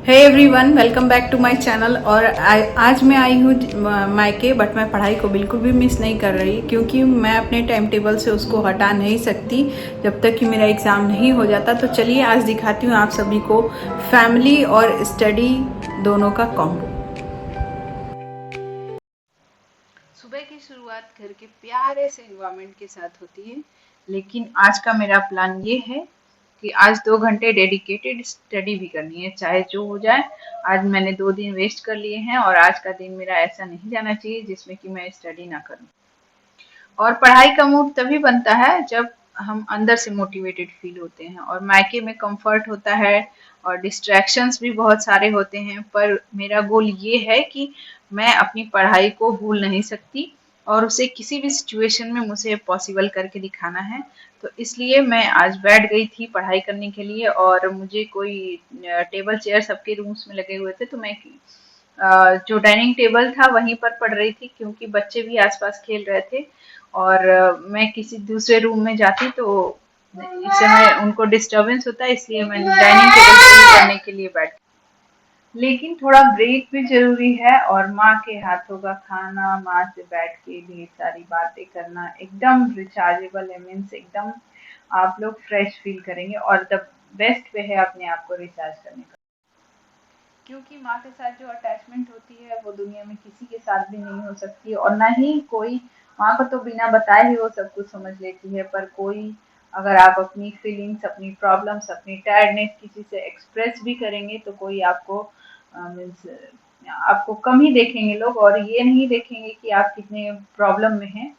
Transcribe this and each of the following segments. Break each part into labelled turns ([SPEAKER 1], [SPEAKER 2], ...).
[SPEAKER 1] Hey everyone, welcome back to my channel. और आज मैं आई हूँ मायके, बट मैं पढ़ाई को बिल्कुल भी मिस नहीं कर रही, क्योंकि मैं अपने टाइम टेबल से उसको हटा नहीं सकती जब तक कि मेरा एग्ज़ाम नहीं हो जाता। तो चलिए आज दिखाती हूँ आप सभी को फैमिली और स्टडी दोनों का कॉम्बो। सुबह की शुरुआत घर के प्यारे से एनवायरनमेंट के साथ होती है, लेकिन आज का मेरा प्लान ये है कि आज 2 घंटे डेडिकेटेड स्टडी भी करनी है, चाहे जो हो जाए। आज मैंने 2 दिन वेस्ट कर लिए हैं और आज का दिन मेरा ऐसा नहीं जाना चाहिए जिसमें कि मैं स्टडी ना करूं। और पढ़ाई का मूड तभी बनता है जब हम अंदर से मोटिवेटेड फील होते हैं, और मायके में कंफर्ट होता है और डिस्ट्रैक्शंस भी बहुत सारे होते हैं। पर मेरा गोल ये है कि मैं अपनी पढ़ाई को भूल नहीं सकती और उसे किसी भी सिचुएशन में मुझे पॉसिबल करके दिखाना है। तो इसलिए मैं आज बैठ गई थी पढ़ाई करने के लिए, और मुझे कोई टेबल चेयर सबके रूम्स में लगे हुए थे, तो मैं जो डाइनिंग टेबल था वहीं पर पढ़ रही थी, क्योंकि बच्चे भी आसपास खेल रहे थे। और मैं किसी दूसरे रूम में जाती तो इस समय उनको डिस्टरबेंस होता है, इसलिए मैं डाइनिंग टेबल पे पढ़ने के लिए बैठी। लेकिन थोड़ा ब्रेक भी जरूरी है, और माँ के हाथों का खाना, माँ से बैठ के ढेर सारी बातें करना एकदम रिचार्जेबल है। मीन्स एकदम आप लोग फ्रेश फील करेंगे, और द बेस्ट वे है अपने आप को रिचार्ज करने का। क्योंकि माँ के साथ जो अटैचमेंट होती है वो दुनिया में किसी के साथ भी नहीं हो सकती, और ना ही कोई। माँ को तो बिना बताए ही वो सब कुछ समझ लेती है, पर कोई, अगर आप अपनी फीलिंग्स, अपनी प्रॉब्लम्स, अपनी टायर्डनेस किसी से एक्सप्रेस भी करेंगे तो कोई आपको मीन्स आपको कम ही देखेंगे लोग, और ये नहीं देखेंगे कि आप कितने प्रॉब्लम में हैं।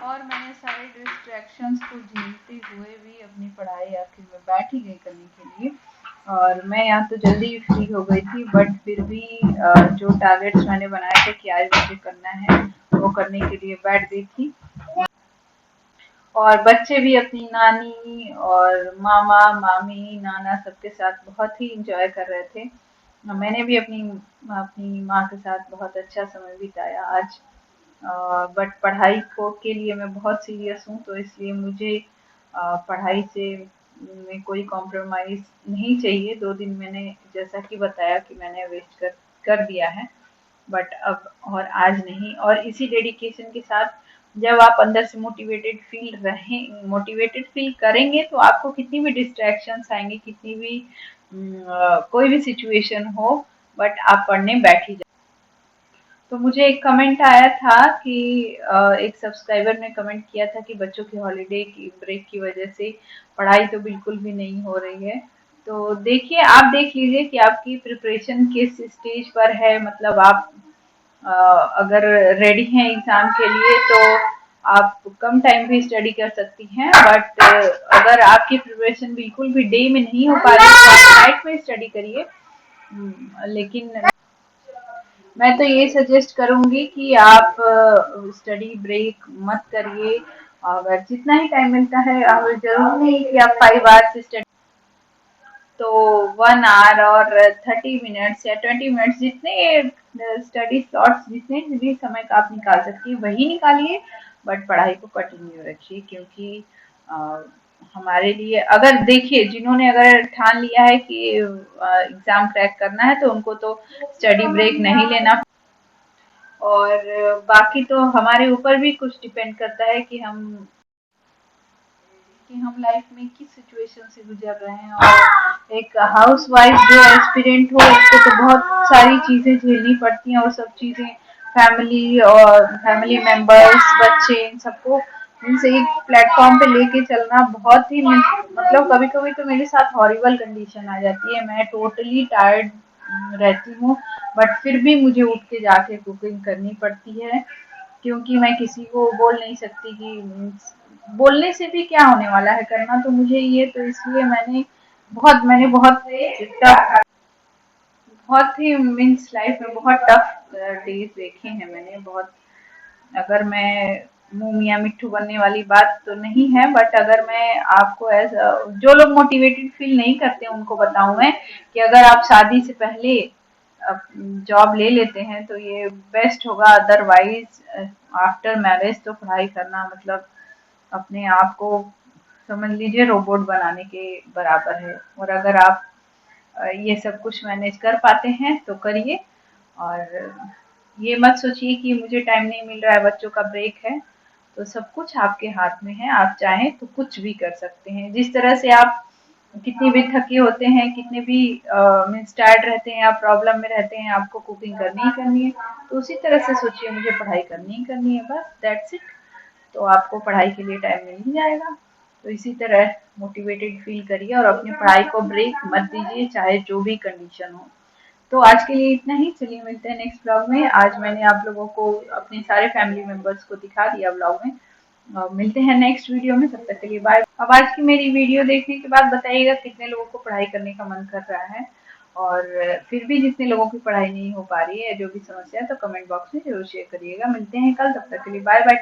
[SPEAKER 1] और मैंने सारे डिस्ट्रैक्शंस को झेलते हुए भी अपनी पढ़ाई आखिर में बैठ ही गई करने के लिए। और मैं यहाँ तो जल्दी फ्री हो गई थी, बट फिर भी जो टारगेट्स मैंने बनाए थे कि आज मुझे करना है वो करने के लिए बैठ गई थी। और बच्चे भी अपनी नानी और मामा, मामी, नाना सबके साथ बहुत ही इंजॉय कर रहे थे। मैंने भी अपनी अपनी माँ के साथ बहुत अच्छा समय बिताया आज। बट पढ़ाई को के लिए मैं बहुत सीरियस हूँ, तो इसलिए मुझे पढ़ाई से में कोई कॉम्प्रोमाइज़ नहीं चाहिए। 2 दिन मैंने, जैसा कि बताया, कि मैंने वेस्ट कर दिया है, बट अब और आज नहीं। और इसी डेडिकेशन के साथ जब आप अंदर से मोटिवेटेड फील करेंगे, तो आपको कितनी भी डिस्ट्रैक्शंस आएंगे, कितनी भी कोई भी सिचुएशन हो, बट आप पढ़ने बैठ ही जाए। तो मुझे एक कमेंट आया था कि एक सब्सक्राइबर ने कमेंट किया था कि बच्चों की हॉलीडे की ब्रेक की वजह से पढ़ाई तो बिल्कुल भी नहीं हो रही है। तो देखिए, आप देख लीजिए कि आपकी प्रिपरेशन किस स्टेज पर है। मतलब आप अ, अगर रेडी हैं एग्जाम के लिए तो आप कम टाइम भी स्टडी कर सकती हैं, बट अगर आपकी प्रिपरेशन बिल्कुल भी डे में नहीं हो पा रही है तो आप नाइट में स्टडी करिए। लेकिन मैं तो ये सजेस्ट करूंगी कि आप स्टडी ब्रेक मत करिए। अगर जितना ही टाइम मिलता है, और जरूर नहीं कि आप 5 आवर्स स्टडी, तो 1 आवर और 30 मिनट्स या 20 मिनट्स, जितने स्टडी स्लॉट्स, जितने भी समय का आप निकाल सकती है वही निकालिए, बट पढ़ाई को कंटिन्यू रखिए। क्योंकि अ, हमारे लिए, अगर देखिए, जिन्होंने अगर ठान लिया है कि एग्जाम क्रैक करना है, तो उनको तो स्टडी ब्रेक नहीं लेना। और बाकी तो हमारे ऊपर भी कुछ डिपेंड करता है कि हम लाइफ में किस सिचुएशन से गुजर रहे हैं। और एक हाउस वाइफ जो एस्पिरेंट हो, उसको तो बहुत सारी चीजें झेलनी पड़ती हैं, और सब चीजें फैमिली और फैमिली मेंबर्स, बच्चे, इन सबको इनसे एक प्लेटफॉर्म पे लेके चलना बहुत ही, मतलब कभी कभी तो मेरे साथ हॉरिबल कंडीशन आ जाती है, मैं टोटली टायर्ड रहती हूँ, बट फिर भी मुझे उठ के जाके कुकिंग करनी पड़ती है। क्योंकि मैं किसी को बोल नहीं सकती कि बोलने से भी क्या होने वाला है, करना तो मुझे ये। तो इसलिए मैंने बहुत टफ, बहुत ही मीन्स लाइफ में बहुत टफ डेज देखे हैं मैंने बहुत। अगर मैं मुंह मियाँ मिट्ठू बनने वाली बात तो नहीं है, बट अगर मैं आपको जो लोग मोटिवेटेड फील नहीं करते उनको बताऊं मैं, कि अगर आप शादी से पहले जॉब ले लेते हैं तो ये बेस्ट होगा। अदरवाइज आफ्टर मैरिज तो पढ़ाई करना मतलब अपने आप को समझ लीजिए रोबोट बनाने के बराबर है। और अगर आप ये सब कुछ मैनेज कर पाते हैं तो करिए। और ये मत सोचिए कि मुझे टाइम नहीं मिल रहा है, बच्चों का ब्रेक है, तो सब कुछ आपके हाथ में है। आप चाहें तो कुछ भी कर सकते हैं। जिस तरह से आप कितने भी थके होते हैं, कितने भी मीन्स टायर्ड रहते हैं, आप प्रॉब्लम में रहते हैं, आपको कुकिंग करनी ही करनी है, तो उसी तरह से सोचिए मुझे पढ़ाई करनी ही करनी है, बस दैट्स इट। तो आपको पढ़ाई के लिए टाइम मिल ही जाएगा। तो इसी तरह मोटिवेटेड फील करिए और अपनी पढ़ाई को ब्रेक मत दीजिए, चाहे जो भी कंडीशन हो। तो आज के लिए इतना ही। चलिए मिलते हैं नेक्स्ट ब्लॉग में। आज मैंने आप लोगों को अपने सारे फैमिली मेंबर्स को दिखा दिया ब्लॉग में। मिलते हैं नेक्स्ट वीडियो में, तब तक के लिए बाय। अब आज की मेरी वीडियो देखने के बाद बताइएगा कितने लोगों को पढ़ाई करने का मन कर रहा है, और फिर भी जितने लोगों की पढ़ाई नहीं हो पा रही है, जो भी समस्या है, तो कमेंट बॉक्स में जरूर शेयर करिएगा। मिलते हैं कल, तब तक के लिए बाय बाय।